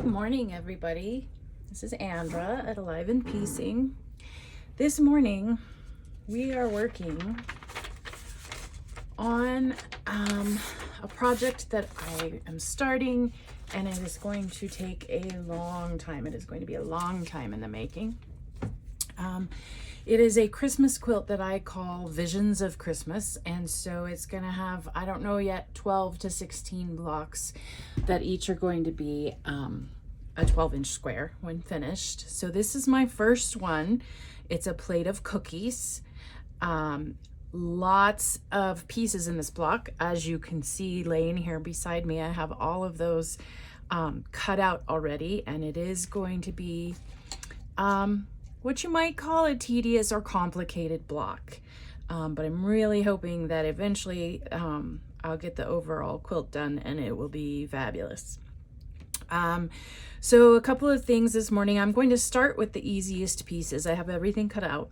morning, everybody. This is Andra at Alive and Piecing. This morning, we are working on a project that I am starting, and it is going to take a long time. It is going to be a long time in the making. It is a Christmas quilt that I call Visions of Christmas, and so it's going to have, I don't know yet, 12 to 16 blocks that each are going to be a 12-inch square when finished. So this is my first one. It's a plate of cookies. Lots of pieces in this block. As you can see laying here beside me, I have all of those cut out already, and it is going to be what you might call a tedious or complicated block. But I'm really hoping that eventually I'll get the overall quilt done and it will be fabulous. So a couple of things this morning. I'm going to start with the easiest pieces. I have everything cut out.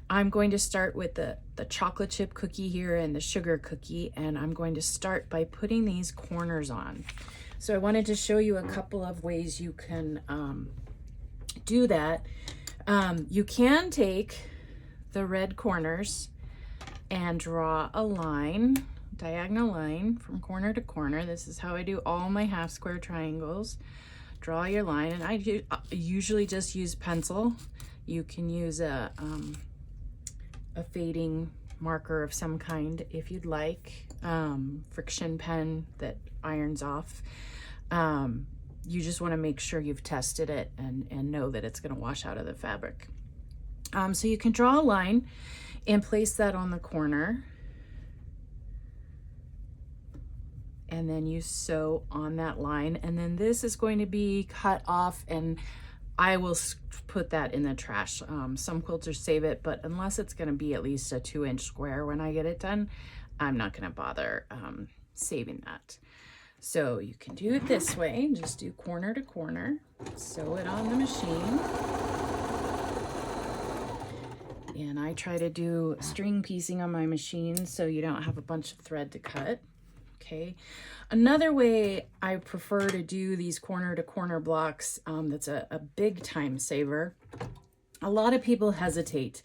I'm going to start with the chocolate chip cookie here and the sugar cookie, and I'm going to start by putting these corners on. So I wanted to show you a couple of ways you can do that. You can take the red corners and draw a line, diagonal line from corner to corner. This is how I do all my half square triangles. Draw your line, and I usually just use pencil. You can use a fading marker of some kind if you'd like, friction pen that irons off. You just want to make sure you've tested it and know that it's going to wash out of the fabric. So you can draw a line and place that on the corner, and then you sew on that line, and then this is going to be cut off, and I will put that in the trash. Some quilters save it, but unless it's going to be at least a 2-inch square when I get it done, I'm not going to bother saving that. So you can do it this way. Just do corner to corner, sew it on the machine. And I try to do string piecing on my machine so you don't have a bunch of thread to cut. Okay. Another way I prefer to do these corner to corner blocks, that's a big time saver. A lot of people hesitate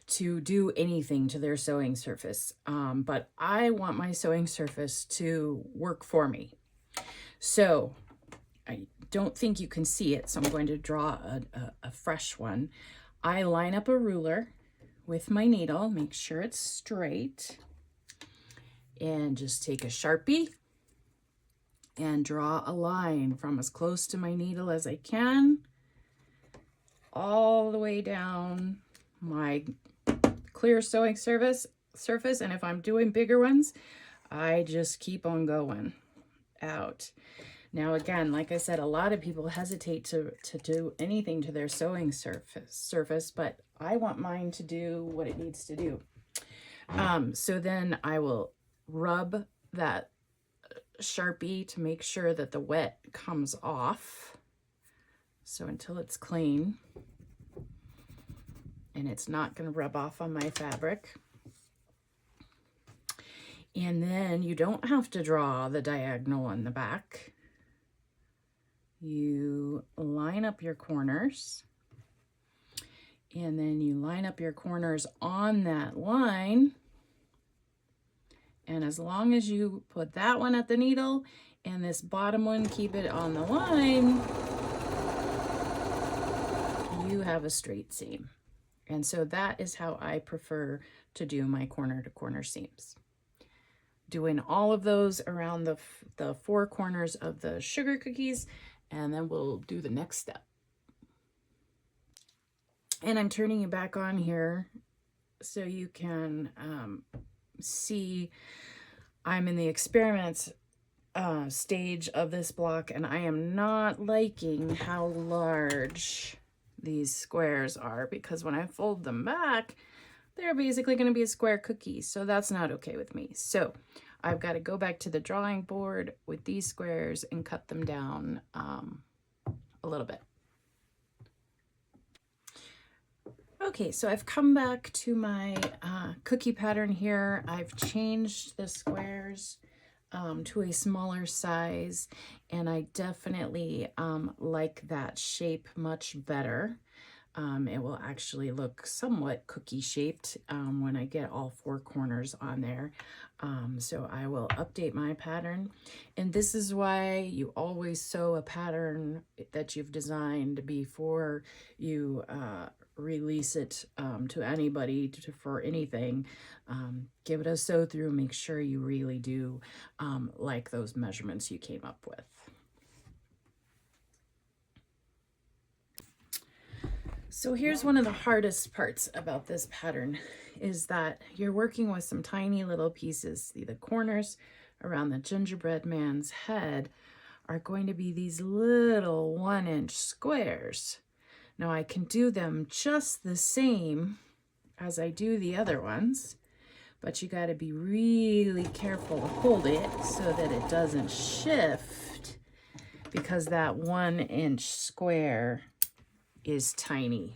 to do anything to their sewing surface, but I want my sewing surface to work for me. So I don't think you can see it, so I'm going to draw a fresh one. I line up a ruler with my needle, make sure it's straight, and just take a Sharpie and draw a line from as close to my needle as I can all the way down my clear sewing surface. And if I'm doing bigger ones, I just keep on going out. Now again, like I said, a lot of people hesitate to do anything to their sewing surface, but I want mine to do what it needs to do. So then I will rub that Sharpie to make sure that the wet comes off. So until it's clean and it's not going to rub off on my fabric. And then you don't have to draw the diagonal on the back. You line up your corners, and then you line up your corners on that line. And as long as you put that one at the needle and this bottom one, keep it on the line, you have a straight seam. And so that is how I prefer to do my corner to corner seams. Doing all of those around the 4 corners of the sugar cookies, and then we'll do the next step. And I'm turning it back on here so you can see I'm in the experiment stage of this block, and I am not liking how large these squares are, because when I fold them back, they're basically going to be a square cookie. So that's not okay with me. So I've got to go back to the drawing board with these squares and cut them down a little bit. Okay, so I've come back to my cookie pattern here. I've changed the squares to a smaller size, and I definitely like that shape much better. It will actually look somewhat cookie shaped when I get all 4 corners on there. So I will update my pattern. And this is why you always sew a pattern that you've designed before you release it to anybody for anything. Give it a sew through, make sure you really do like those measurements you came up with. So here's one of the hardest parts about this pattern is that you're working with some tiny little pieces. See, the corners around the gingerbread man's head are going to be these little 1-inch squares. Now I can do them just the same as I do the other ones, but you got to be really careful to hold it so that it doesn't shift, because that 1-inch square is tiny.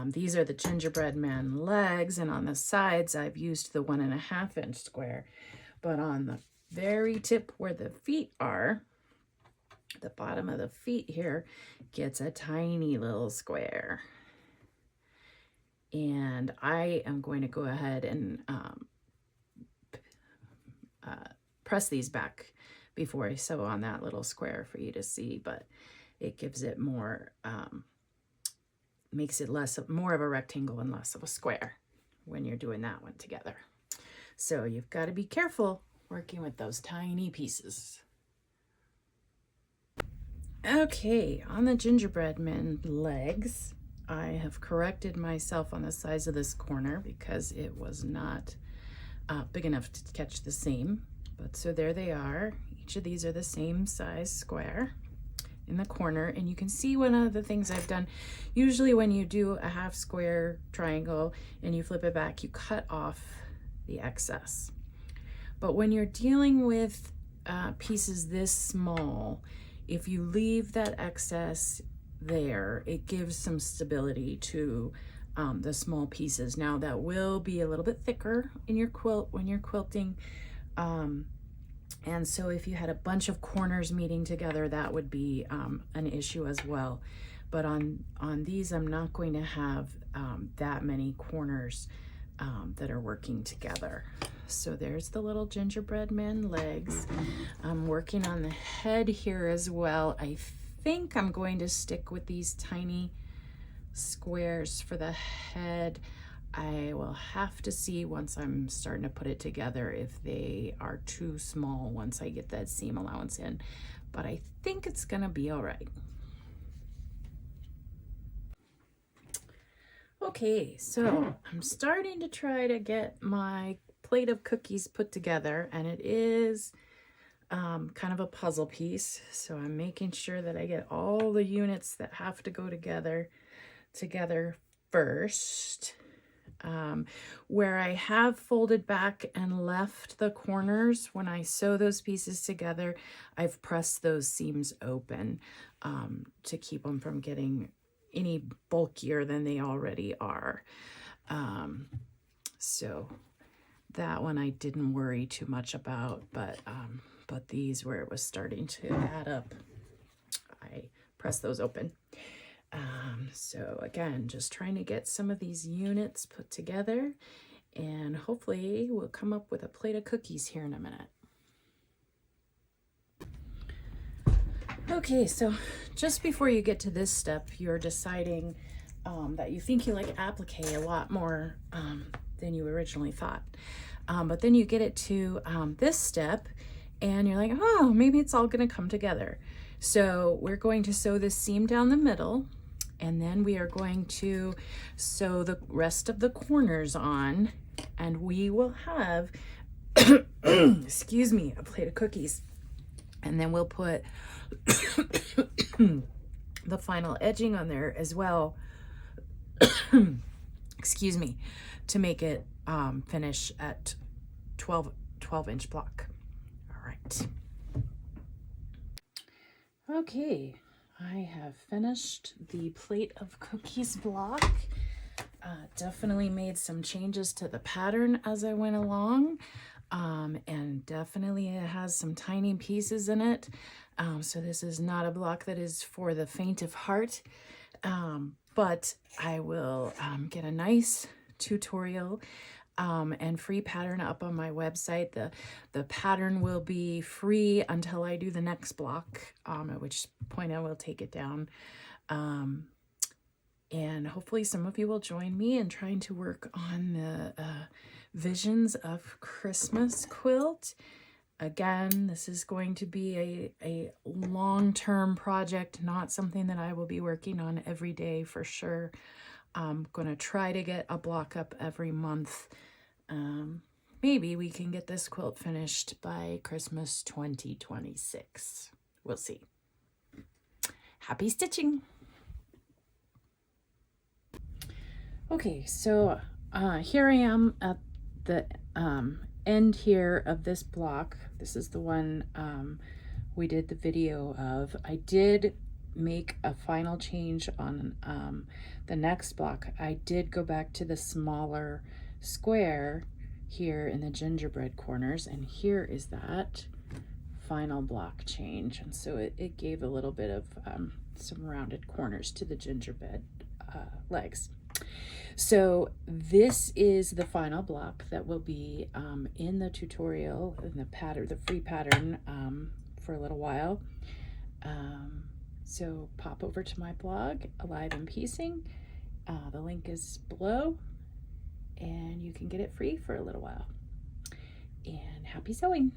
These are the gingerbread man legs, and on the sides I've used the 1.5-inch square, but on the very tip where the feet are, the bottom of the feet here gets a tiny little square. And I am going to go ahead and press these back before I sew on that little square for you to see, but it gives it more, makes it more of a rectangle and less of a square when you're doing that one together. So you've got to be careful working with those tiny pieces. Okay, on the gingerbread man legs, I have corrected myself on the size of this corner because it was not big enough to catch the seam. But so there they are. Each of these are the same size square in the corner, and you can see one of the things I've done. Usually when you do a half square triangle and you flip it back, you cut off the excess. But when you're dealing with pieces this small, if you leave that excess there, it gives some stability to the small pieces. Now that will be a little bit thicker in your quilt when you're quilting. And so if you had a bunch of corners meeting together, that would be an issue as well. But on these, I'm not going to have that many corners that are working together. So there's the little gingerbread man legs. I'm working on the head here as well. I think I'm going to stick with these tiny squares for the head. I will have to see once I'm starting to put it together if they are too small once I get that seam allowance in, but I think it's gonna be all right. Okay, so I'm starting to try to get my plate of cookies put together, and it is kind of a puzzle piece. So I'm making sure that I get all the units that have to go together first. Where I have folded back and left the corners, when I sew those pieces together, I've pressed those seams open to keep them from getting any bulkier than they already are. So that one I didn't worry too much about, but these, where it was starting to add up, I pressed those open. So again, just trying to get some of these units put together, and hopefully we'll come up with a plate of cookies here in a minute. Okay, so just before you get to this step, you're deciding that you think you like applique a lot more than you originally thought. But then you get it to this step and you're like, oh, maybe it's all gonna come together. So we're going to sew this seam down the middle, and then we are going to sew the rest of the corners on, and we will have, excuse me, a plate of cookies. And then we'll put the final edging on there as well, excuse me, to make it finish at 12-inch block. All right. Okay, I have finished the plate of cookies block. Definitely made some changes to the pattern as I went along. and definitely it has some tiny pieces in it. So this is not a block that is for the faint of heart, but I will get a nice tutorial and free pattern up on my website. The pattern will be free until I do the next block, at which point I will take it down. And hopefully some of you will join me in trying to work on the Visions of Christmas quilt. Again, this is going to be a long-term project, not something that I will be working on every day for sure. I'm going to try to get a block up every month. Maybe we can get this quilt finished by Christmas 2026. We'll see. Happy stitching! Okay, so here I am at the end here of this block. This is the one we did the video of. I did make a final change on the next block. I did go back to the smaller square here in the gingerbread corners, and here is that final block change. And so it gave a little bit of some rounded corners to the gingerbread legs. So this is the final block that will be in the tutorial, in the pattern, the free pattern, for a little while. So pop over to my blog, Alive and Piecing. The link is below, and you can get it free for a little while. And happy sewing!